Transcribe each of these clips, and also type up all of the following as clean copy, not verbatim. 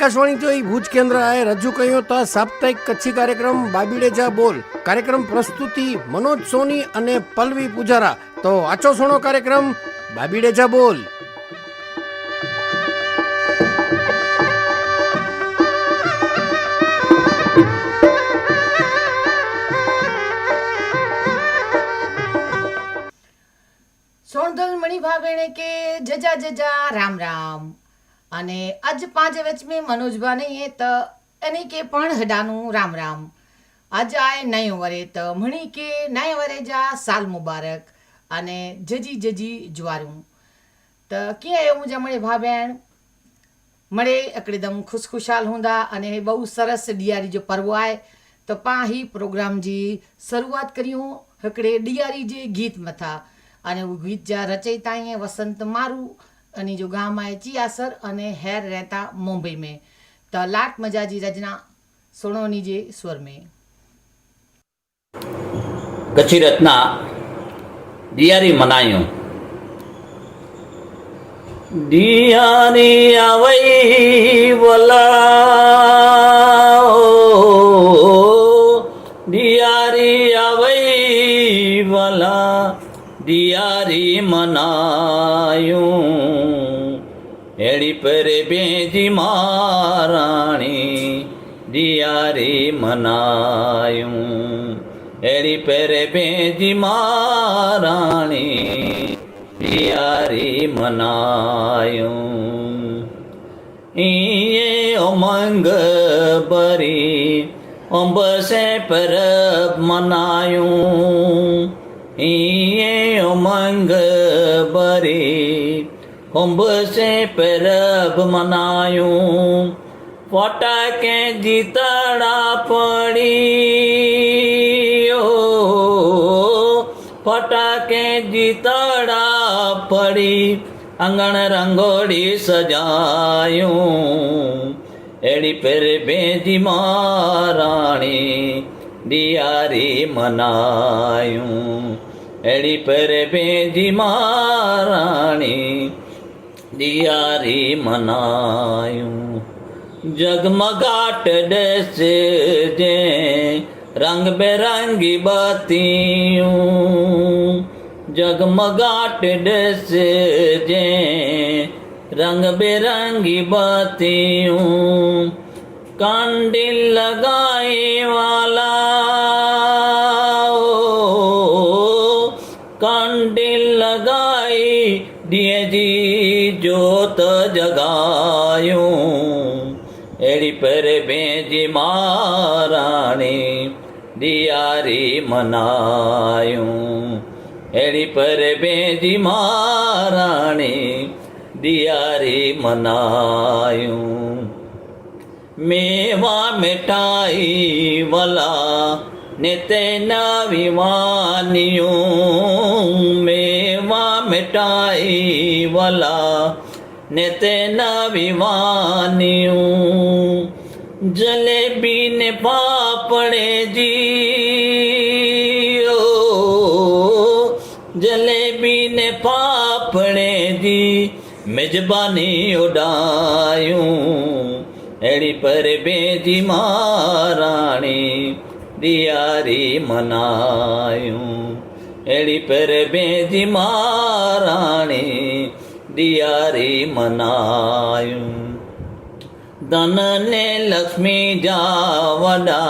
આકાશવાણી તો ભુજ કેન્દ્ર આए રજૂ કર્યો તો સાપ્તાહિક કચ્છી કાર્યક્રમ બાબીડે જા બોલ. કાર્યક્રમ પ્રસ્તુતિ મનોજ સોની અને પલ્લવી પૂજારા. તો આચો સોનો કાર્યક્રમ બાબીડે જા બોલ. सोनदल मणि भावेणे के जजा जजा राम राम अने अज 5 वच में मनोज बा नहीं है तो एनी के पण हडानु राम राम. अज आए नयो वरे तो मणि के नए वरे जा साल मुबारक अने जजी जजी ज्वारू. तो किए आयो मुझा मणे भाभेण मणे अकड़ेदम खुशखुशाल हुंदा अने बहु सरस डियारी जो पर्व आए तो पा ही प्रोग्राम जी शुरुआत करियूं हिकड़े डियारी जे गीत मथा. अने वो गीत जा रचयिता है वसंत मारू अने जो गाम है चियासर अने हैर रहता मुंबई में. तो लाट मजाजी रचना सोनोनी जे स्वर में. कच्ची रत्ना दियारी मनायूं. दियारी आवई वला दियारी आवई वला दियारी मनायूं. एड़ी पर बेजी महाराणी दियारी मनायूं. एड़ी पर बेजी महाराणी दियारी मनायूं. इये उमंग भरी अंब से परब मनायूं. इये उमंग भरी अंब से परब मनायूं. फटाके जीतड़ा पड़ी फटाके जीतड़ा पड़ी अंगण रंगोड़ी सजायूं. एड़ी पर बेजी महाराणी दियारी मनायूं. एड़ी पर बेजी महाराणी दियारी मनायूं. जगमगाट दस जे रंग बेरंगी बातियूं. जगमगाट दस जे रंग बेरंगी बातियूं. कांडिल लगाए वाला कांडिल लगाई दिए जी जोत जगायूं. एड़ी पर बेजी महाराणी दियारी मनायूं. एड़ी पर बेजी महाराणी दियारी मनायूं. मेवा मिठाई वाला निते नवी वानियूं. मेवा मिठाई वाला निते नवी वानियूं. जलेबी ने पापड़े जी जलेबी ने पापड़े जी मेजबानी उड़ायूं. एड़ी पर बेजी महाराणी दियारी मनायूं. एड़ी पर बेजी महाराणी दियारी मनायूं. धन ने लक्ष्मी जा वडा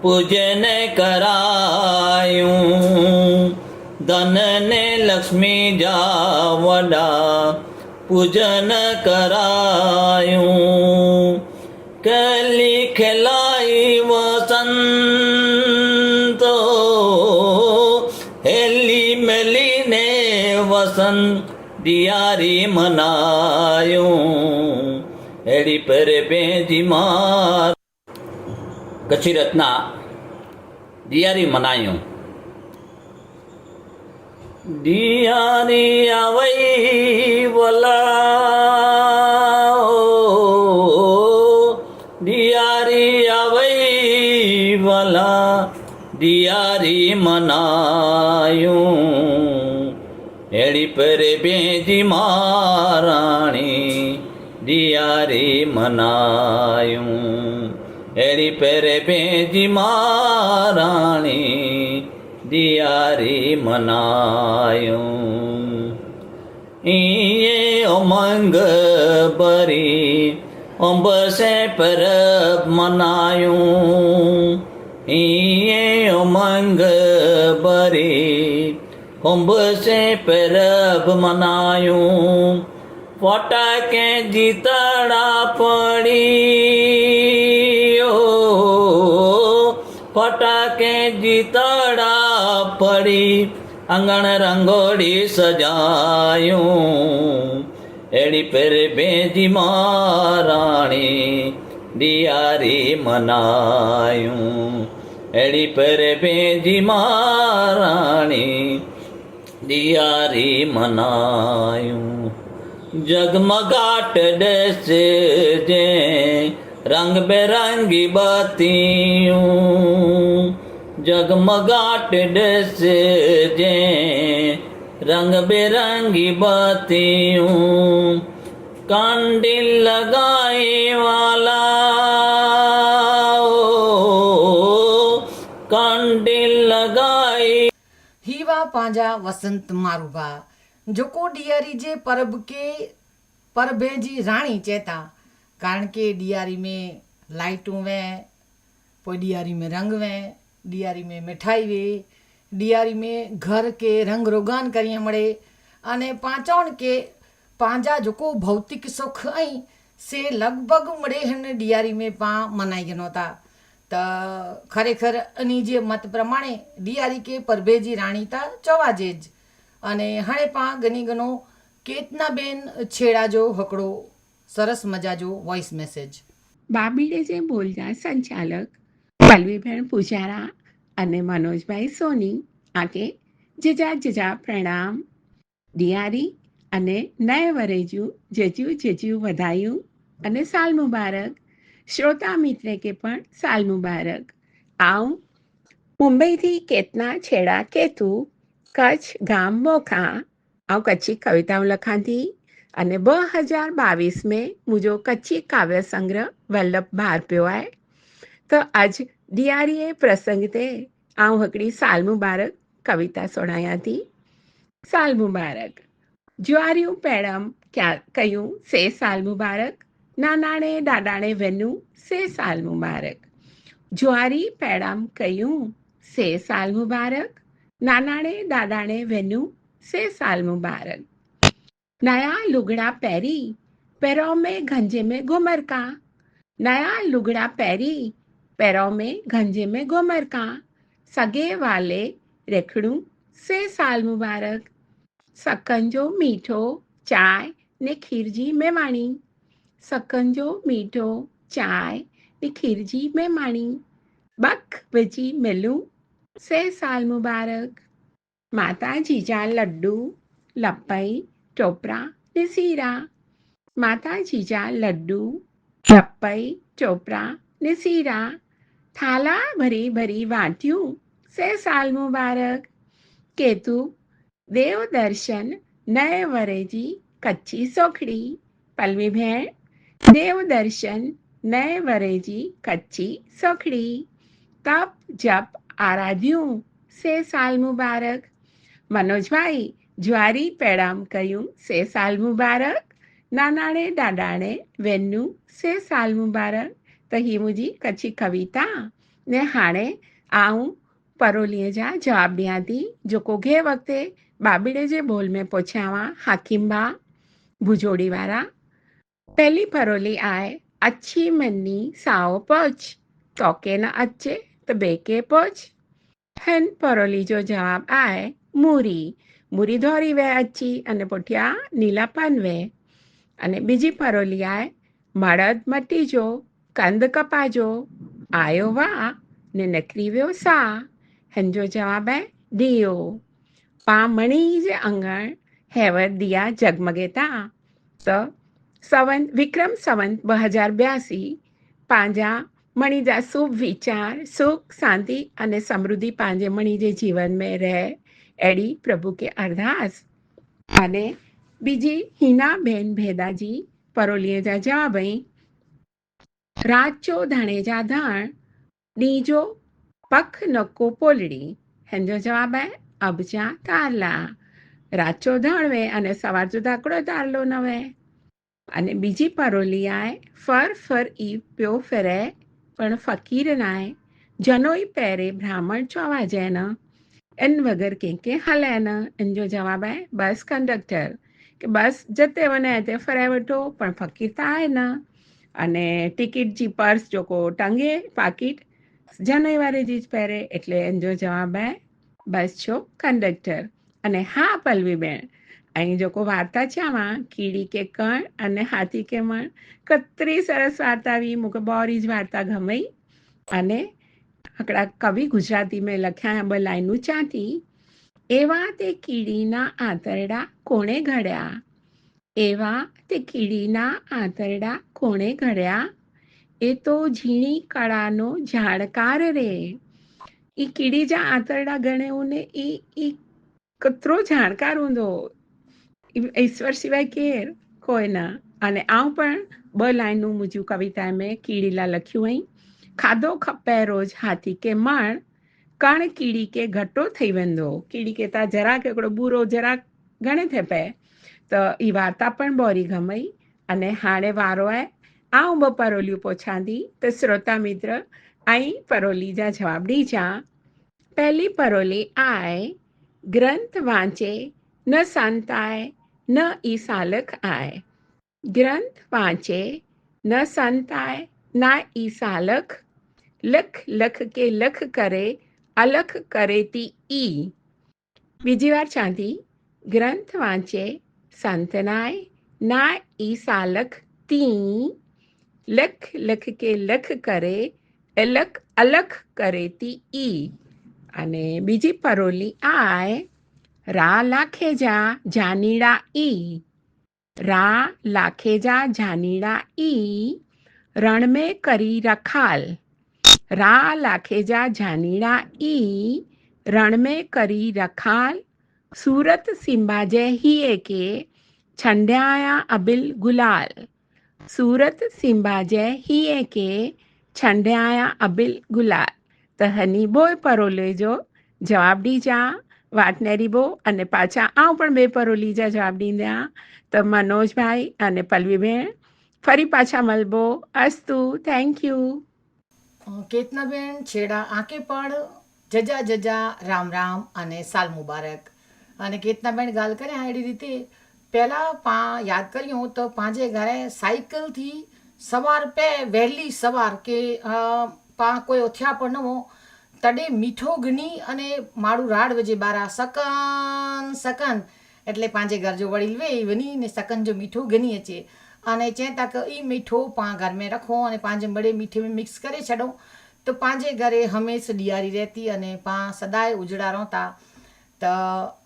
पूजन करायूं. धन ने लक्ष्मी जा वडा पूजन करायूं. कली खिलाई वसंत हेली मिली ने वसंत दियारी मनायूं. एड़ी पर बेजी मार. कच्ची रत्ना दियारी मनायूं. दियारी आवई वला दियारी आवई वला दियारी मनायूं. एड़ी पर बेजी महाराणी દિયારી મનાયું એડી પેરે પેજી મહારાણી દિયારી મનાયું ઈએ ઉમંગ ભરી અંબસે પરબ મનાયું ઈએ ઉમંગ ભરી અંબસે પરબ મનાયું ફટાકે જીતડા પડી ફટાકે જીતડા પડી આંગણ રંગોળી સજાયું એડી પેરે બેજી મહારાણી દિયારી મનાયું એડી પેરે બેજી મહારાણી દિયારી મનાયું જગમગાટ ડસે જે રંગ બેરંગી બત્તીયું જગમગાટ ડસે જે રંગ બેરંગી બત્તીયું કાંડિલ લગાઈ વાલા કાંડિલ લગાઈ हीवा पांजा वसंत मारूबा जोको डियारी जे परब के परबे जी रानी चेता कारण के डियारी में लाइटूं वे पोइ डियारी में रंग वे डियारी में मिठाई वे डियारी में घर के रंग रोगान करिए मड़े अने पांचौण के पांजा जोको भौतिक सुख आई से लगभग मड़े हन डियारी में पा मनाई गनोता त खरेखर अनी जे मत प्रमाणे डियारी के परभेजी राणी ता चौवाजेज अने हणे पा गनी गनो केतनाबेन छेड़ाजो हकड़ो सरस मजाजो वॉइस मैसेज બાબીડે જે બોલતા સંચાલક પલ્લવીબેન પૂજારા અને મનોજભાઈ સોની આકે જજા જજા પ્રણામ દિયારી અને નય વરેજુ જજુ જજુ વધાયું અને સાલ મુબારક શ્રોતા મિત્રે કે પણ સાલ મુબારક આવું મુંબઈથી કેતના છેડા કેતુ કચ્છ ગામ મોખા આવું કચ્છી કવિતાઓ લખાતી અને 2022 में मुझो कच्ची काव्य संग्रह वल्लभ बाहर पियो आहे तो अज दियारीअ प्रसंग ते आऊं हिकिड़ी साल मुबारक कविता सुणायां थी। साल मुबारक ज्वारियूं पैड़म क्या कयूं से साल मुबारक नानाणे ॾाॾाणे वञूं से साल मुबारक ज्वारी पैड़म कयूं से साल मुबारक नानाणे ॾाॾाणे वञूं से साल मुबारक नया लुगड़ा पैरी पैरों में गंजे में घुमर का नया लुगड़ा पैरी पैरों में गंजे में घुमर का सगे वाले रेखड़ू से साल मुबारक सकंजो मीठो चाय ने खीरजी में माणी सकंजो मीठो चाय ने खीरजी में माणी बक विजी मिलूं से साल मुबारक माता जीजा लड्डू लपई टोपरा ने सीरा माता जीजा लड्डू लपई टोपरा ने सीरा थाला भरी भरी वाटियूं से साल मुबारक केतु देव दर्शन नए वरे जी कच्ची सोखड़ी पलवी भेण देव दर्शन नए वरे जी कच्ची सोखड़ी तप जप आराध्यूं से साल मुबारक मनोज भाई ज्वारी पैड़ाम कयूं से साल मुबारक नानाणे ॾाॾाणे वेन्नू से साल मुबारक त ही मुंहिंजी कच्ची कविता ने हाणे आऊं परोलीअ जा जवाब ॾियां थी जेको घे वक़्ते बाबीड़े जे बोल में पुछियावा हाकिम्बा भुजोड़ी वारा पहली परोली आहे अच्छी मन्नी साओ पोच तोके न अचे त बेके पोच हिन परोली जो जवाब आहे मूरी मूरी धोरी वे अची अने पुठिया नीला पान वे अने बीजी परोली आहे मड़द मटी जो कंद कपाजो आयो वा ने नकरी वियो सा हिन जो जवाब आहे दियो पामणी जे अंगण हैवर दिया जगमगे था त विक्रम संवत 2082 पंहिंजा मणी जा शुभ विचार सुख शांति अने समृद्धि पंहिंजे मणी जे जीवन में रहे अहिड़ी प्रभु के अरदास अने बीजी हीना बेन भेदाजी परोलीअ जा जवाब ई रात जो धाणे जा धाण ॾींजो पख नको पोलड़ी हिन जो जवाब आहे अबजा तारला રાત જો ધાણવે અને સવાર જો ધાકડો તારલો નવે અને બીજી પરોલી આય ફર ફર ઈ પ્યો ફેરે પણ ફકીર નાય જનોઈ પહેરે બ્રાહ્મણ ચોવા જેન એન વગર કે હલે ન એન જો જવાબ आहे બસ કંડક્ટર કે બસ જતે વને તે ફરે વઠો પણ ફકીર त आहे न અને ટિકિટ जी पर्स जेको टंगे पाकिट जनोई वारे जी ज પહેરે એટલે એન જો જવાબ आहे બસ છો કંડક્ટર અને હા પલ્લવીબેન અહીં જેકો વાર્તા છે આમાં કીડી કે કણ અને હાથી કે મણ કતરી સરસ વાર્તા આવી મૂકે બોરી જ વાર્તા ગમઈ અને આકડા કવિ ગુજરાતી મેં લખ્યા બ લાઈનું ચાતી એવા તે કીડીના આંતરડા કોણે ઘડ્યા એવા તે કીડીના આંતરડા કોણે ઘડ્યા એ તો ઝીણી કળાનો જાણકાર રે એ કીડી जा आंतरड़ा गणे उने ई कतरो जाणकार हूंदो ईश्वर सिवाय केर कोई न अने आऊं पण ब लाइनूं मुंहिंजूं कविता में कीड़ी लाइ लखियूं आहिनि खाधो खपे रोज हाथी के मण कण कीड़ी के घटो थी वेंदो कीड़ी के ता જરાક हिकिड़ो બૂરો જરાક घणे थिए पए त ई वार्ता पण बोरी गमई अने हाणे वारो आहे आऊं ॿ परोलियूं पुछां थी त श्रोता मित्र ऐं परोली जा जवाब ॾिजां पहली परोली आए ग्रंथ वांचे न संत आए न ई सालक आए ग्रंथ वांचे न संत आए न ई सालक लख लख के लख करे अलख करे ती ई बीजी वार चांदी ग्रंथ वांचे संत नाय ना ई सालक ती लख लख के लख करे अलख अलख करे ती ई અને બીજી પરોલી આય રા લાખેજા જાનીડા ઈ રા લાખેજા જાનીડા ઈ રણ में करी रखाल रा लाखेजा जानीड़ा ई रण में करी रखाल सूरत सिंबाजे हिए के छंड्याया अबिल गुलाल सूरत सिंबाजे हिए के छंड्याया अबिल गुलाल त हनी बोय परोले जो जवाब ॾीजा वाटनेरी बो अने पाछा आऊं पण बे परोली जा जवाब ॾींदा त मनोज भाई अने पल्लवी भेण ફરી પાછા મળબો અસ્તુ થેન્ક યુ કેતનાબેન છેડા આંકે પણ જજા જજા રામ રામ અને સાલ મુબારક અને કેતનાબેન ગાલ કરે એડી રીતે પહેલાં યાદ કર્યું તો પાંજે ઘરે સાયકલથી સવાર પે વહેલી સવાર કે કોઈ ઓથ્યા પણ નવો તડે મીઠો ગની અને મારું રાડ વજે બારા સકન સકન એટલે પાંજે ઘર જો વડીલ વે વની ને સકન जो मीठो गनी अचे अने चें तक ई मीठो पां घर में रखो अने पांजे बड़े मीठे में मिक्स करे छॾो तो पांजे घरे हमेशा ॾियारी रहती अने पां सदाए उजड़ा रहता त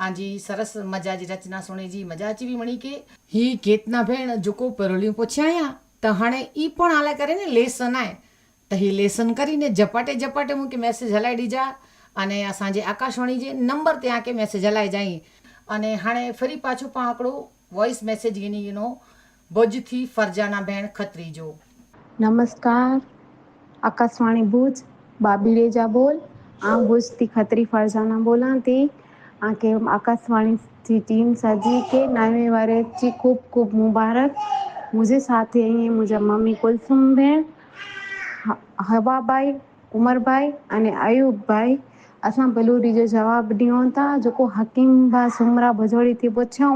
आजी सरस मजा जी रचना सुणी जी मजा अची वी मणी के ही केतना भेण जेको परोलियूं पुछाया त हाणे ई पण हाले करे ने लेसन आहे त ही लेसन કરીને झपाटे झपाटे मूंखे मैसेज हलाए ॾिजा अने असांजे आकाशवाणी जे नंबर ते आके मैसेज हलाए जाई अने हाणे फरी पाछो पां हिकिड़ो वॉइस मैसेज गिनो भुज थी फरजाना भेण खत्री जो नमस्कार आकाशवाणी भुज बाबीड़े जा बोल आऊं भुज थी खत्री फरजाना बोलां थी आके आकाशवाणी जी टीम सजी के नवे वारे जी खूब खूब मुबारक मुझे साथ ही मुझे मम्मी कुलसुम भेण हवा भाई उमर भाई अने अयूब भाई असां बलूरी जो जवाब ॾियूं था जेको हकीम भा सुमरा भजोड़ी थी पुछां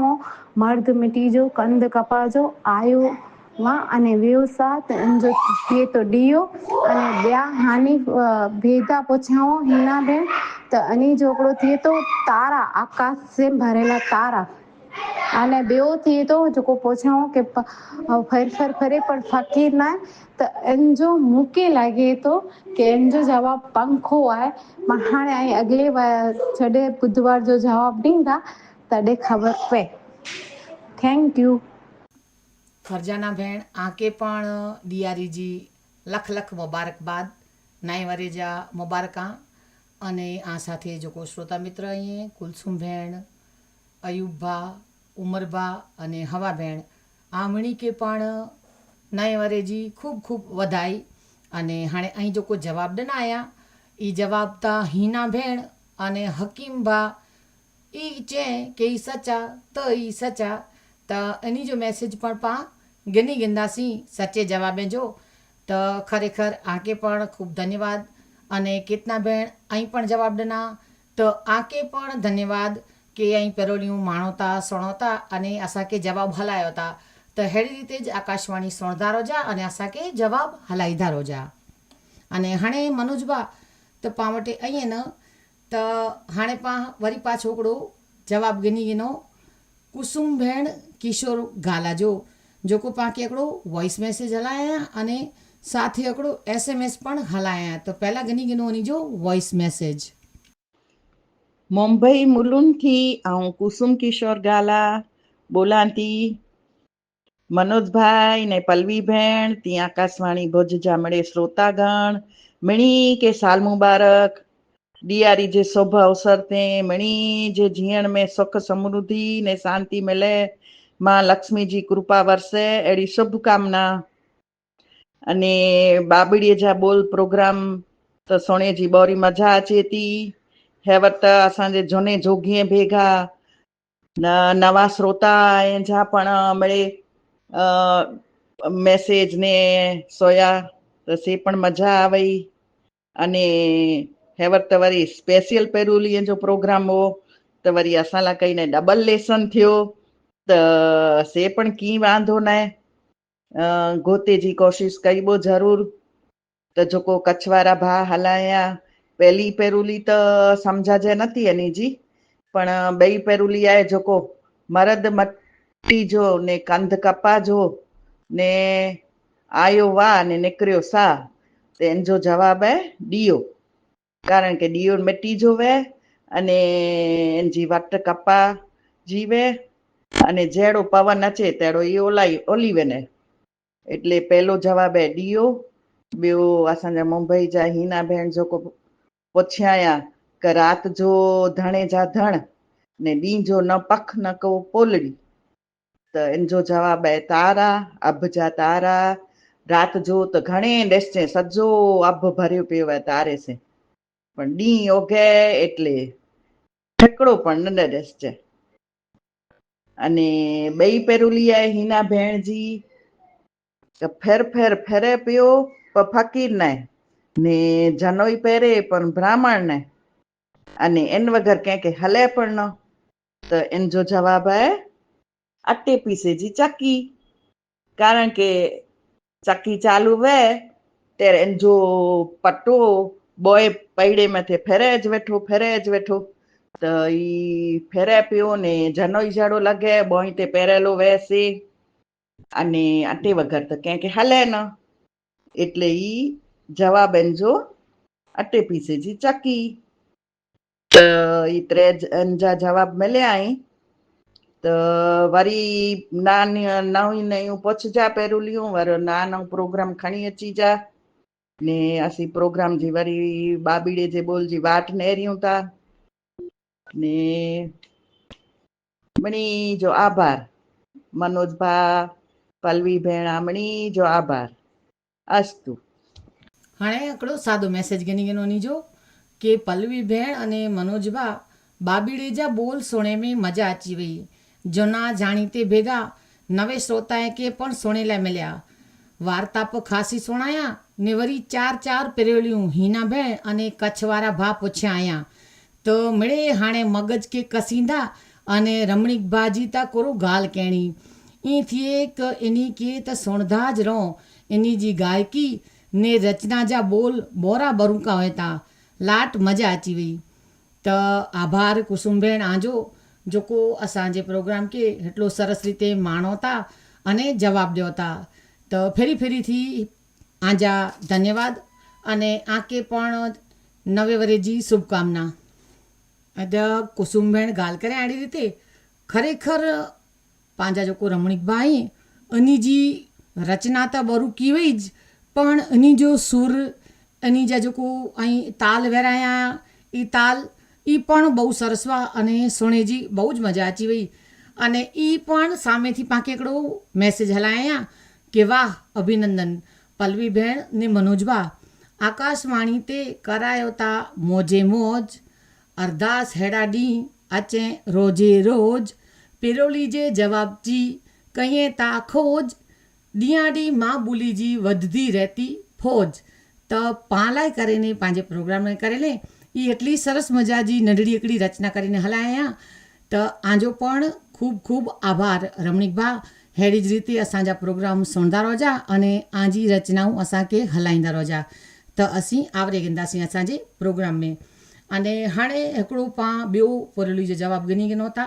मर्द मिटी जो कंद कपा जो आयो मां अने वियो साथ जो थिए तो ॾियो अने ॿिया हानी भेदा पुछां हिना भेण त अनी जो हिकिड़ो थिए तो तारा आकाश से भरेला तारा अने ॿियो थिए तो जेको पुछां के फर फर फरे पर फ़कीर न त इन जो मूंखे लॻे थो कि इन जो जवाबु पंखो आहे मां हाणे ऐं अॻिले जॾहिं बुधवार जो जवाबु ॾींदा तॾहिं ख़बर पए थैंक यू फरजाना भेण आके पण ॾियारी जी लख लख मुबारकबाद नए वरे जा मुबारका अने आ साथे जेको श्रोता मित्र અહીં કુલસુમ भेण अयूब भा उमर भा अने हवा भेण આમણી કે પણ નए वरे जी खूब खूब वधाई अने हाणे અહીં जेको जवाब ॾिना आया ई जवाब था हीना भेण अने हकीम भा ई चए के ई सचा त ई सचा त इन्ही जो मैसेज पण पाण गिनी गिंदासीं सचे जवाबे जो त खरेखर आके पण खूब धन्यवाद अने केतना भेण અહીં પણ જવાબ ॾिना त आके पण धन्यवाद के અહીં पेरोलियूं माणो था सुणो था अने असांखे जवाब हलायो था त अहिड़ी रीते ज आकाशवाणी सुणंदा रहिजा अने असांखे जवाब हलाईंदा रहिजा अने हाणे मनोज भा त पाण वटि ईअं न त हाणे पाण वरी पाछो हिकिड़ो जवाबु गिनी गिनो कुसुम भेण किशोर गाला जो जेको पाण खे हिकिड़ो वॉइस मैसेज हलाया अने साथ ई हिकिड़ो SMS पण हलाया त पहिला गिनी गिनो उन जो वॉइस मैसेज मुंबई मुलुंड थी ऐं कुसुम किशोर गाला बोलां थी मनोजभाई ने पलवी भेण ती आकाशवाणी भुज जा मड़े श्रोतागण मिणी के साल मुबारक ॾियारी जे शुभ अवसर ते मिणी जे जीअण में सुख समृद्धि ने शांति मिले मां लक्ष्मी जी कृपा वरसे अहिड़ी शुभकामना अने बाबड़ीअ जा बोल प्रोग्राम त सुणे जी बोरी मजा अचे थी हेवर त असांजे झूने जोगीअ भेगा नवा श्रोता ऐं जा पण मिड़े मैसेज ने सोया त से पण मजा आवई अने हेवर त वरी स्पेशल पेरुलीअ जो प्रोग्राम हो त वरी असां लाइ कई ने डबल लेसन थियो त से पण की वांधो न गोते जी कोशिश कईबो ज़रूर त जेको कच्छ वारा भा हलाया पहली पेरुली त सम्झाजे नथी अनी जी पण ॿई पेरुली आहे जेको मर्द मट्टी जो ने कंध कपा जो ने आयो वाह ने निकिरियो सा त એન જો જવાબ હે ડીયો કારણ કે ડીયો મિટ્ટી જો વે અને એનજી વટ કપા જીવે અને જેડો પવન અચે તેડો એ ઓલી વેને એટલે પહેલો જવાબ હે ડીયો ॿियो असांजा मुंबई जा हीना भेण जेको पुछिया કે રાત જો ધણે જા ધણ ને ॾींहं जो न पख न को पोलड़ी त इन जो जवाब है तारा अभ जा तारा रात जो त घणे ॾिसजे सॼो अभ भरियो पियो आहे तारे से पण ॾींहुं ओगे એટલે हिकिड़ो पण न ॾिसजे अने ॿई पेरुली आहे हीना भेण जी त फेर फेर फेरे पियो पर फकीर न ने जनोई पहिरे पण ब्राह्मण न अने इन वगैर कंहिंखे हले पण न त इन जो जवाब आहे अटे पीसे जी चक्की कारण के चक्की चालू वे ત્યારે એનો પટ્ટો બોય પૈડે માથે ફેરે જ વેઠો તો ઈ ફેરે પ્યો ને જનોઈ જાડો લાગે બોય તે પહેરેલો વેસી અને આટે વગર તો ક્યાંક હાલે ન એટલે ઈ જવાબ એનો અટે પીસે જી ચક્કી તો ઈ ત્રેજ અંજા જવાબ મળ્યા અહીં તો વરી નવી નયું પૂછજા પેરુલિયું વર નાનો પ્રોગ્રામ ખણી અચી જા ને અસી પ્રોગ્રામ जी वरी बाबीड़े जे बोल जी वाट नेरियूं था ने मणी जो आभार मनोज भा पलवी भेण मणी जो आभार अस्तु हाणे हिकिड़ो सादो मैसेज गिनी गिनो उन जो के पलवी भेण अने मनोज भा बाबीड़े जा बोल सुणे में मजा अची वई जूना जाणीते भेगा नवे श्रोताए के पण सुणे लाइ मिलिया वार्ताप खासी सुणाया ने वरी 4 पेरियोलियूं हीना भेण अने कच्छ वारा भा पुछिया आया तो मिड़े हाणे मगज के कसींदा अने रमणीक भाजी ता कोरो गाल कहणी ई थिए क इनी के त सुणदा ज रहो इनी जी गायकी ने रचना जा बोल बोरा बरूका होता लाट मजा अची वई त आभार कुसुम भेण आजो जेको असांजे प्रोग्राम के हेटलो सरस रीते माणो था अने जवाब ॾियो था त फेरी फेरी थी आजा धन्यवाद अने आके पण नवे वरे जी शुभकामना अद कुसुम भेण गाल करे अहिड़ी रीते खरेखर पंहिंजा जेको रमणीक भाई अनी जी रचना त बरूकी वई ज पण अनी जो सुर अनी जा जेको ऐं ताल वेराया ई ताल ई पण बहु सरस हुआ अने सुणे जी बहु ज मजा अची वई અને એ પણ સામેથી પાંકે એકડો મેસેજ હલાયા કે વાહ અભિનંદન પલ્લવી બેન ને મનોજબા આકાશવાણી તે કરાયો તા મોજે મોજ અરદાસ હેડાડી અચે રોજે રોજ પેરોલી જે જવાબજી કહીએ તા ખોજ ડીયાડી માં બોલીજી વધતી રહેતી ફોજ તો પાલાય કરીને પાંજે પ્રોગ્રામ કરેલે એ એટલી સરસ મજાજી નંढड़ी એકડી રચના કરીને હલાયા તો આજો પણ ખૂબ ખૂબ આભાર રમણીકભા हेड़ी ज रीते असांजा प्रोग्राम सुणंदा रहिजा अने आजी रचनाऊं असांखे हलाईंदा रहिजा त असीं आवरे वेंदासीं असांजे प्रोग्राम में अने हाणे हिकिड़ो पाण ॿियो पुरली जो जवाबु ॻणी गिनो था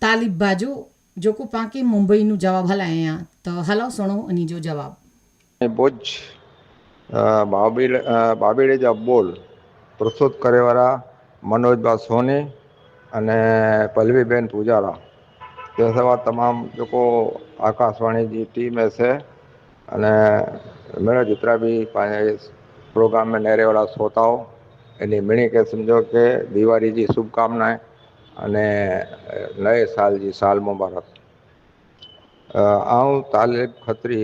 तालिब बाजो जेको पाण खे मुंबईનું જવાબ હલાયા તો હલો સુણો એની જો જવાબ ભુજ બાબીડે જા બોલ પ્રસ્તુત કરેવાળા મનોજભા સોની અને पल्लवीबेन पूजारा તે સવા તમામ जेको आकाशवाणी जी टीम से अने मेरा जितना भी पंहिंजे प्रोग्राम में नेरे वाला श्रोताओ इन मिणी के समझो के दीवारी जी शुभकामनाएं अने नए साल जी साल मुबारक। आऊं तालिब खत्री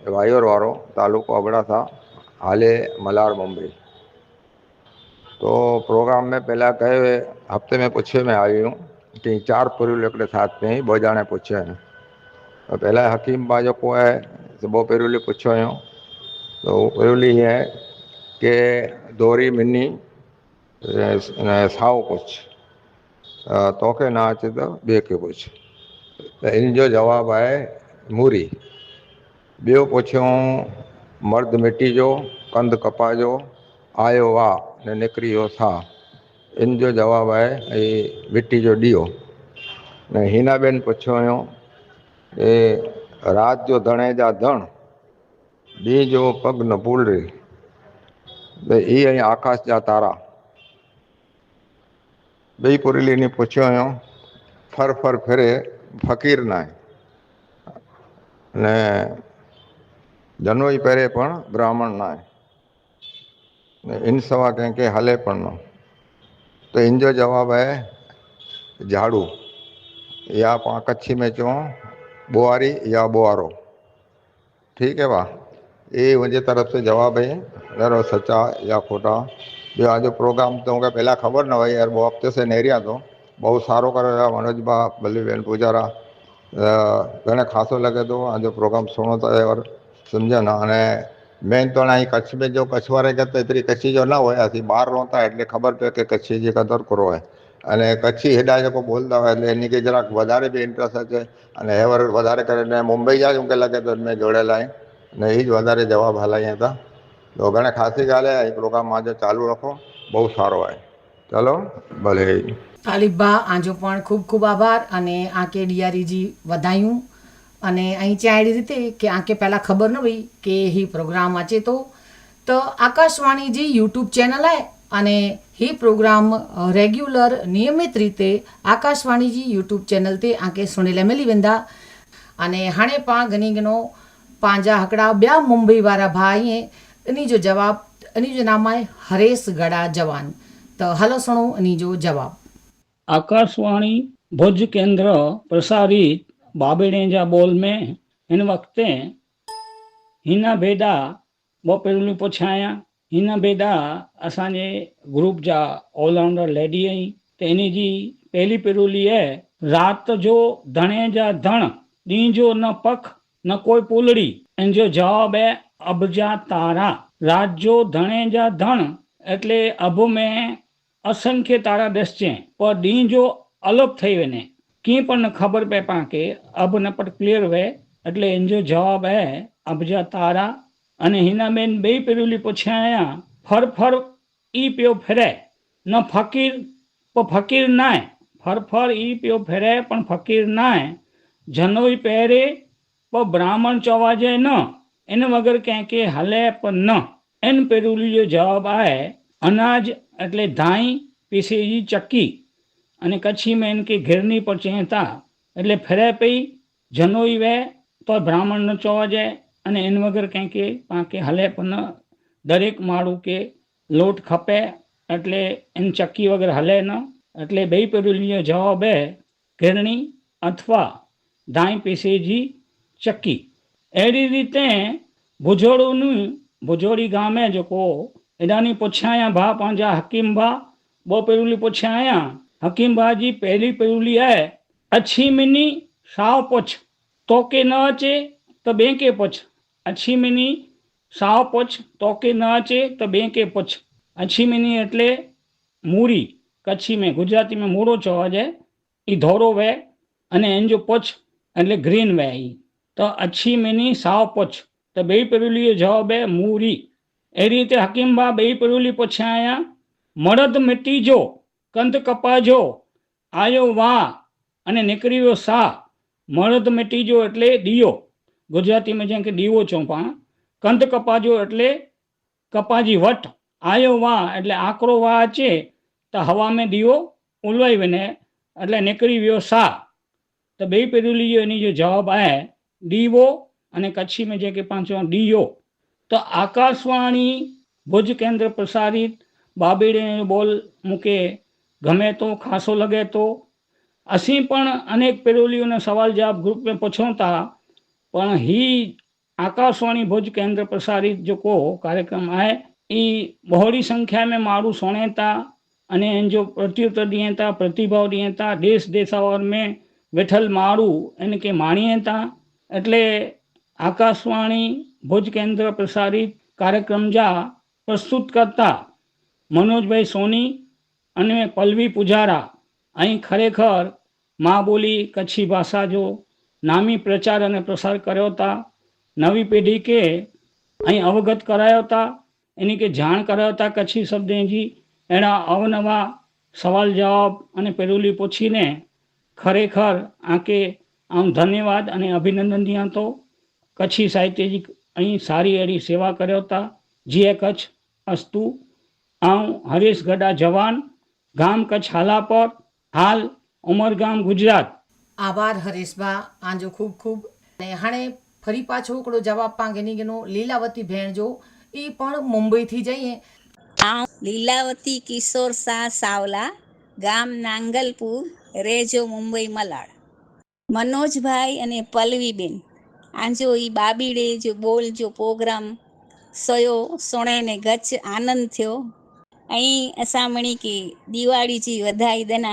वायोर वारो तालुको अबड़ासा हाले मलार मुंबई। तो प्रोग्राम में पहला कहे हफ्ते में पूछे में आई हूँ कि 4 पुरुल एक साथ में ही 2 जाने पूछे हैं। तो पहला हकीम बा जो को है तो 2 पेरुली पूछो हूँ। तो पेरुली है कि दोरी मिनी साओ कुछ तो के ना अचे तो बे के पूछ तो इन जो जवाब है मूरी। ॿियो पुछियो मर्द मिट्टी जो कंद कपा जो आयो वाह ने निकिरी वियो सा। इन जो जवाब है मिट्टी जो ॾीओ। ने हिनाबेन पुछियो हुयो ए रात जो धणे जा धण ॾींहं जो पग न भूलरी भई ई ऐं आकाश जा तारा। ॿई पुरली ने पुछियो हुयो फर फर फिरे फ़क़ीर न आहे ने जनोई पहिरे पण ब्राह्मण न आहे इन सवा कंहिंखे हले पण न। तो इन जो जवाब है झाड़ू या पाण कच्छी में चऊं बुआरी या बुआरो। ठीक है वाह ये मुंहिंजे तरफ से जवाब है ॾाढो सच्चा या खोटा। ॿियो आज प्रोग्राम तो मूंखे पहला ख़बर न हुई यार 2 हफ़्ते से नेरिया तो बहुत सारो करे मनोज भा पल्लवीबेन पूजारा घणे ख़ासो लगे तो आज प्रोग्राम सुनो तो यार समझे ना। अने मेन तो ना कच्छ में जो कच्छ वारे के तो एतरी कच्छी जो न होयासीं ॿाहिरि रहता એટલે ખબર પે કે કચ્છી जी कदर करो है અને કચ્છી હેડા જેको બોલતા હોય એટલે એની કે જરાક વધારે બી ઇન્ટરેસ્ટ અચે અને હેવર વધારે કરીને મુંબઈ जा मूंखे लगे तो में जोड़ेला आहिनि ने ई ज વધારે જવાબ હલાયા હતા। तो घणे ख़ासी ॻाल्हि आहे प्रोग्राम आज चालू रखो बहुत सारो आहे। चलो भले। તાલિબા આજો પણ ખૂબ ખૂબ આભાર અને આકે ડિયારીજી વધાયું અને અહીં ચાયડી રીતે કે આકે પહેલાં ખબર ન હોય કે ही પ્રોગ્રામ અચે તો આકાશવાણી जी यूट्यूब चैनल आहे અને ही प्रोग्राम रेग्युलर नियमित रीते आकाशवाणी जी यूट्यूब चैनल ते आके सुणेला मिली वेंदा। अने हाणे पाण घणी घणो पंहिंजा हिकिड़ा ॿिया मुंबई वारा भाई इन्ही जो जवाब इन्ही जो नाम आहे हरेश गड़ा जवान। तो हलो सुणो इन्ही जो जवाब। आकाशवाणी भुज केंद्र प्रसारित बाबेड़े जा बोल में हिन वक़्ते हिना बेदा ॿ पेरुलियूं पुछाया। हिना बेदा असांजे ग्रुप जा ऑलराउंडर लेडी आई त इन जी पहली पेरुली है रात जो धणे जा धण ॾींहं जो न पख न कोई पुलड़ी। इन जो जवाब है अब जा तारा। रात जो धणे जा धण એટલે અભ में असंख्य तारा ॾिसजे पर ॾींहं जो अलॻि થઈ वञे कीअं पण न ख़बर पए पाण खे अब न पट क्लियर हुए એટલે इन जो जवाब है अब जा तारा। अने हिन में ॿई पेरुली पुछिया आहियां फर फर ई पियो फिरे न फ़क़ीर पर फ़क़ीर न आहे। फर फर ई पियो फिरे पण फ़क़ीर न आहे। जनोई पहिरे पर ब्राह्मण चवाजे न इन वगैरह कंहिंखे हले पर न। इन पेरुली जो जवाब आहे अनाज એટલે ધાઈ પીસેલી ચક્કી અને કચ્છી में इनके घिरनी पर चवनि था એટલે ફરે પઈ जनोई वे तो ब्राह्मण न चवाजे अने इन वगैरह कंहिंखे पाण खे हले पर न। दरेक माण्हू खे लोट खपे એટલે इन चक्की वगैरह हले न એટલે ॿई पेरुली जो जवाब है घिरणी અથવા ધાઈ પીસેજી ચક્કી। अहिड़ी रीते भुजोड़ी गामे जेको एडानी पुछाया भा पंहिंजा हकीम भा ॿ पेरूली पुछाया। हकीम भा जी पहली पेरूली आहे अछी मिनी साव पुछ तोके न अचे त ॿिए खे पुछ। अछी मिनी साव पुछ तोके न अचे त ॿिए खे पुछ। अछी मिनी એટલે મૂરી કચ્છી में गुजराती में મૂળો ચવાજે એ ધોરો વે અને એનો પુછ એટલે ગ્રીન વે। તો અચ્છી મિની સાવ પુછ તો બે પેરુલી જવાબ है મૂરી। એ રીતે હકીમ બા બે પેરુલી પૂછાયા મળદ મિટી જો કંદ કપાજો આયો વાહ અને નીકળી ગયો સા। મળદ મિટી જો એટલે દીયો ગુજરાતી में જેમ કે દીવો ચોપા। કંદ કપાજો એટલે કપાજી વટ। આયો વાહ એટલે આકરો વાહ અચે તો હવા में દીવો ઉલવાઈ વને એટલે નીકળી ગયો સા। તો બે પેરુલી એની जो जवाब आहे દીવો અને કચ્છી में જે કે પાંચો દીયો। તો આકાશવાણી ભુજ કેન્દ્ર પ્રસારિત બાબીડે બોલ મૂકે ગમે તો ખાસો લગે તો। असीं पण अनेक पेरोलियों सवाल जवाब ग्रुप में पूछूं था पण ही आकाशवाणी भुज केंद्र प्रसारित जो को कार्यक्रम है ई बहोड़ी संख्या में माण्हू सुणे था अने इन जो प्रत्युत्तर दिए था प्रतिभाव दिए था। देश देशावर में वेठल माण्हू इनके माणीए था। एटले आकाशवाणी भुज केंद्र प्रसारित कार्यक्रम जा प्रस्तुत करता मनोज भाई सोनी अने पल्लवी पुजारा અહીં ખરેખર મા બોલી કચ્છી ભાષા જો નામી પ્રચાર અને પ્રસાર કર્યો હતા। નવી પેઢી કે અહીં અવગત કરાયો હતા એની કે જાણ કરાયો હતા કચ્છી શબ્દ जी એના અવનવા સવાલ જવાબ અને પેરુલી પૂછીને ખરેખર આકે આમ ધન્યવાદ અને અભિનંદન દિયા તો। કચ્છી સાહિત્ય जी અહીં સારી એડી સેવા કર્યો હતા। જીએ કચ્છ અસ્તુ। આઉં હરેશ ગડા જવાન ગામ કચ્છ હાલાપર हाल उमरगाम गुजरात। આભાર હરેશભા આજો ખૂબ ખૂબ। ને હાણે ફરી પાછો એકડો જવાબ પાંગેની ગનો લીલાવતી ભેણ જો ઈ પણ મુંબઈ થી જઈએ। આ લીલાવતી કિશોર શાહ સાવલા ગામ નાંગલપુર રેજો મુંબઈ મલાડ। મનોજભાઈ અને પલ્લવીબેન આજો ઈ બાબીડે જો બોલ જો પ્રોગ્રામ સયો સુણે ને ગચ આનંદ થયો। અહીં અસામણી કે દિવાળી जी वधाई देना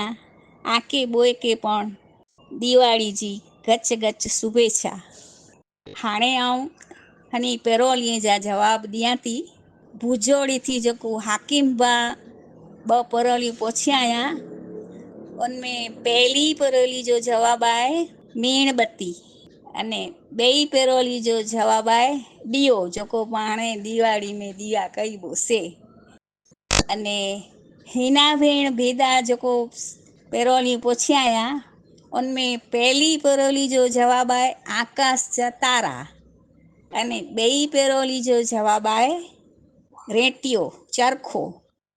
आके बोए के पण दिवाड़ी जी गच गच शुभेच्छा। हाणे आऊं हनी पेरोलिए जा जवाब दियां थी। भुजोड़ी थी जो हाकिम बा ब पेरोली पूछाया उनमें पहली पेरोली जो जवाब आए मीणबत्ती अने बेई पेरोली जो जवाब आए दियो जो पाणे दिवाड़ी में दिया कई बोसे। अने हिना भेण भेदा जो पेरोली पूछाया उनमें पहली पेरोली जो जवाब आए आकाश जा तारा अने बेई पेरोली जो जवाब आए रेटियो चरखो।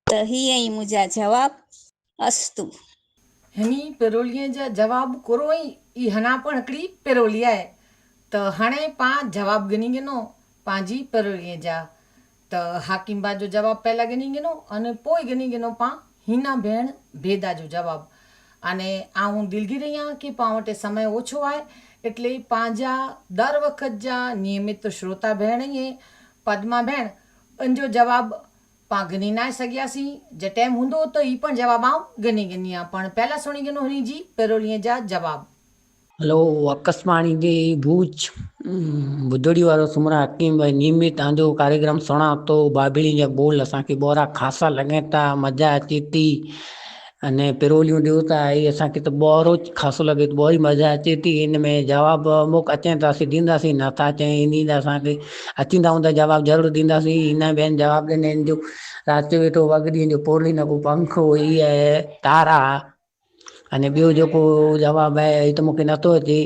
तो ही आई मुझा जवाब अस्तु। हनी पेरोलीअ जा जवाब कोरो ई हना पण हिकिड़ी पेरोली आहे। त हाणे पां जवाब गिनी गिनो पंहिंजी पेरोलीअ जा। त हाकिम बा जो जवाब પહેલા ગણી ગયો અને પોઈ ગણી ગયો પા હિના બેન ભેદા જો જવાબ। અને આ હું દિલગી રહ્યા કે પા વટે સમય ઓછો आहे એટલે પાંજા દર વખત जा નિયમિત શ્રોતા भेण ये पद्मा भेण उनजो जवाब पा गणी ना सघियासीं। जे टाइम हूंदो त ई पण जवाब आऊं गणी गणी आ पण પહેલા सुणी गनो हुनी जी पेरोलीअ जा जवाब। हलो आकाशवाणी जे भूज बुधड़ी वारो सुमरा हकीम भाई नियमित तव्हांजो कार्यक्रम सुणा तो बाबीड़ी जा बोल असांखे ॿोरा ख़ासा लॻनि था मज़ा अचे थी अने पेरोलियूं ॾियो था इहे असांखे त ॿोरो ख़ासो लॻे थो ॿोरी मज़ा अचे थी। इन में जवाब अमुक अचनि था असीं ॾींदासीं नथा अचनि इन जा असांखे अचींदा हूंदा जवाब ज़रूरु ॾींदासीं। हिन ॿियनि जवाब ॾिने जो राति जो वेठो वॻड़ी जो पोरली न को पंखो ई आहे तारा अने ॿियो जेको जवाबु आहे ई त मूंखे नथो अचे।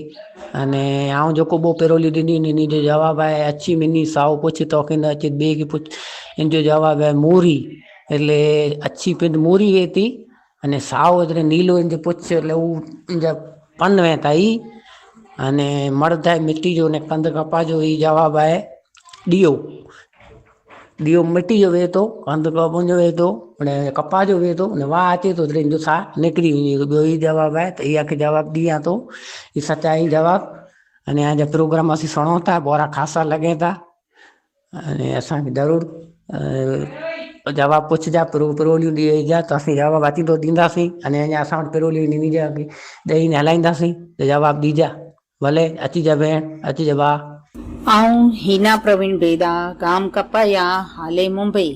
अने आउं जेको ॿ पेरोलियूं ॾिनियूं इन जो जवाबु आहे अछी मिनी साओ पुछ तोखे न अचे ॿिए खे पुछ। इन जो जवाबु आहे मूरी એટલે અચ્છી પિંડ મૂરી વેતી અને સાવ એટલે નીલો इन जो पुछ એટલે ઉ इन जा पन वेता ई अने मर्द आहे मिट्टी जो ने कंद कपा जो ई जवाबु आहे ॾियो। દીવો મિટી जो वे थो अंधु जो वे थो अने कपा जो वे थो अने वाह अचे थो त जो साह निकिरी वञे थो। ॿियो ई जवाबु आहे त इहा खे जवाबु ॾियां थो, हीउ सचाई जवाबु। अने अॼु प्रोग्राम असीं सुणूं था, ॿोरा ख़ासा लॻे था अने असांखे ज़रूरु जवाबु पुछजा, पिरोलियूं ॾिजा त असीं जवाबु अची थो ॾींदासीं। अने अञा असां वटि पिरोलियूं ॾिनी जा ॾेई ने हलाईंदासीं त जवाबु ॾिजा। भले अचिजा भेण, अचिजा भाउ। आऊं हीना प्रवीण बेदा, गाम कपाया, हाले मुंबई।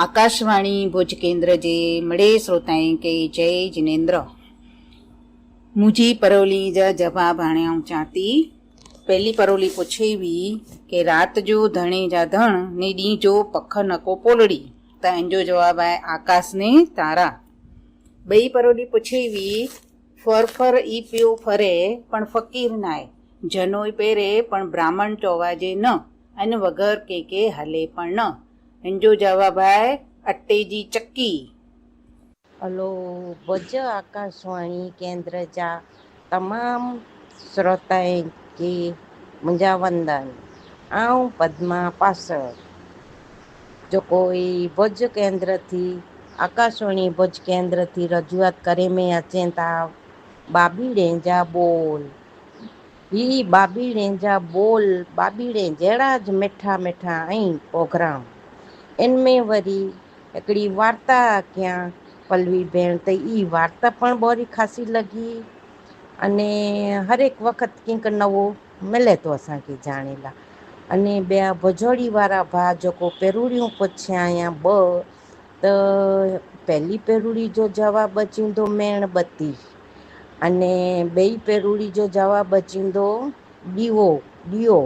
आकाशवाणी भुज केंद्र जे मड़े श्रोताएं खे जय जिनेन्द्र। मुंहिंजी परोली जा जवाब हाणे आऊं चवां थी। पहली परोली पुछे हुई कि रात जो धणे जा धण ने ॾींहं जो पख नको पोलड़ी, त इन जो जवाब आहे आकाश ने तारा। ॿई परोली पुछे हुई फर फर ई पियो फरे पण फ़कीर न आहे, जनोई पेरे पण ब्राह्मण चोवाजे न, अन वगर के हले पण न। इन जो जवाब आहे अटे जी चक्की। हलो भुज आकाशवाणी केंद्र जा तमामु श्रोताएं खे मुंहिंजा वंदन। आऊं पद्मा पासर जेको ई भुज केंद्र थी आकाशवाणी भुज केंद्र थी रजूआत करे में अचनि था बाबीड़े जा बोल। ही बाबीड़े जा बोल बाबीड़े जहिड़ा ज मिठा मिठा ऐं प्रोग्राम। इनमें वरी हिकिड़ी वार्ता कयां पलवी भेण, त ई वार्ता पण बोरी ख़ासी लॻी अने हर एक वक़्तु कंहिंक नवो मिले थो असांखे ॼाणे लाइ। अने ॿिया भुजोड़ी वारा भाउ जेको पेरूड़ियूं पुछिया या ॿ, त पहली पेरूड़ी जो जवाबु अचींदो मेणबती अने ॿई पेरूड़ी जो जवाबु अचींदो ॾीओ ॾीओ।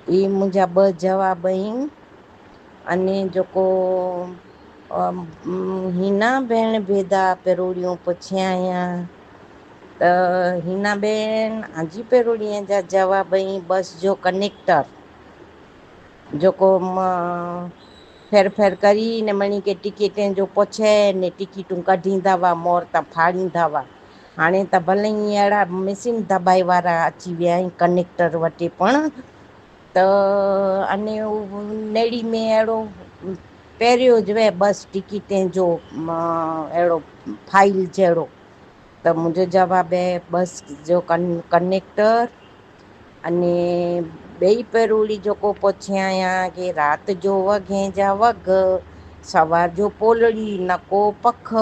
इहे मुंहिंजा ॿ जवाब आहिनि। अने जेको हीना भेण बेदा पेरूड़ियूं पुछिया या, त हीना भेण हांजी पेरूड़ीअ जा जवाब आहिनि बस जो कनेक्टर, जेको फेर फेर करी ने मणी के टिकेटें जो पुछे ने टिकटूं कढींदा हुआ, मोर त फाड़ींदा हुआ। हाणे त भले ई अहिड़ा मशीन दबाई वारा अची विया आहिनि कनेक्टर वटि पण, त अने नेड़ी में अहिड़ो पहिरियों जो आहे बस टिकेटें जो अहिड़ो फाइल जहिड़ो। त मुंहिंजो जवाबु आहे बस जो कनेक्टर। अने ॿई पेरूड़ी जेको पुछिया या कि राति जो वॻे जा वॻ, सवार जो पोलड़ी नको पख,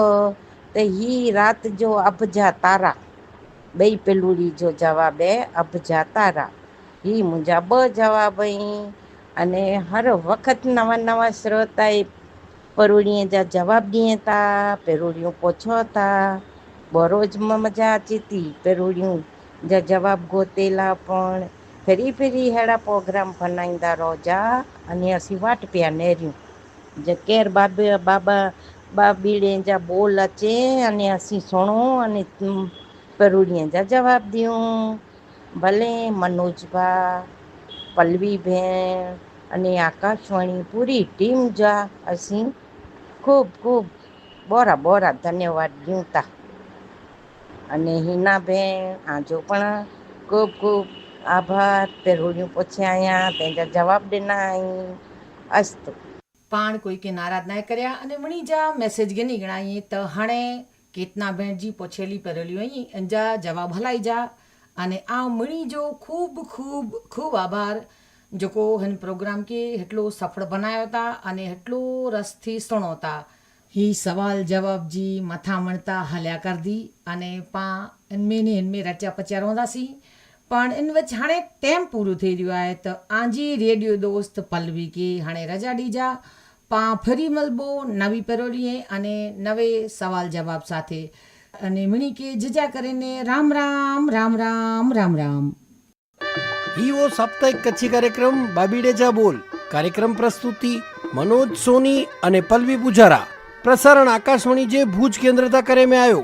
त ही राति जो अब जा तारा। ॿई पेरूड़ी जो जवाबु आहे अब जा तारा। ही मुंहिंजा ॿ जवाब आहिनि। अने हर वक़्तु नवां नवां स्रोता पेरूड़ीअ जा जवाबु ॾियनि था, पेरूड़ियूं पुछो था, बरोज मज़ा अचे थी पेरूड़ियूं जा जवाब गोतेला पण। फिरी फिरी अहिड़ा प्रोग्राम बनाईंदा रहोजा अने असीं वाट पिया नेरियूं जे केरु बाबीड़े जा बोल अचे अने असीं सुणूं अने पेरूड़ीअ जा जवाब ॾियूं। भले मनोज भाउ, पलवी भेण अने आकाशवाणी पूरी टीम जा असीं खूब खूब बोरा बोरा धन्यवाद ॾियूं था। अने हीना भेण आजो पण खूब खूब आभार। पेरूड़ियूं पुछिया या पंहिंजा जवाब ॾिना आहिनि। अस्तु। पाण कोई के नाराज़ न कर्या अने मणी जा मैसेज गिनी गणाई त हाणे केतना भेण जी पुछेली पेरोलियूं आहिनि इनजा जवाब हलाई जा। अने आ मणी जो खूब खूब खूब आभार जेको हिन प्रोग्राम के हेटलो सफल बनायो था अने हेटलो रस थी सुणो था। ही सवाल जवाब जी मथा मणता हलिया करदी अने पां इनमें रचा पचा रहंदासीं। पण इन विच हाणे टाइम पूरो थी रहियो आहे त आंजी रेडियो दोस्त पलवी के हाणे रजा ॾीजा। पां फरी मलबो नवी पेरोलीअ अने नवे सवाल जवाब साथे अने मणी के जिजा करे ने राम राम राम राम राम राम। ही वो साप्ताहिक कच्छी कार्यक्रम बाबीड़े जा बोल। कार्यक्रम प्रस्तुति मनोज सोनी अने पलवी पुजारा। प्रसारण आकाशवाणी जे भूज केंद्र था करे में आयो।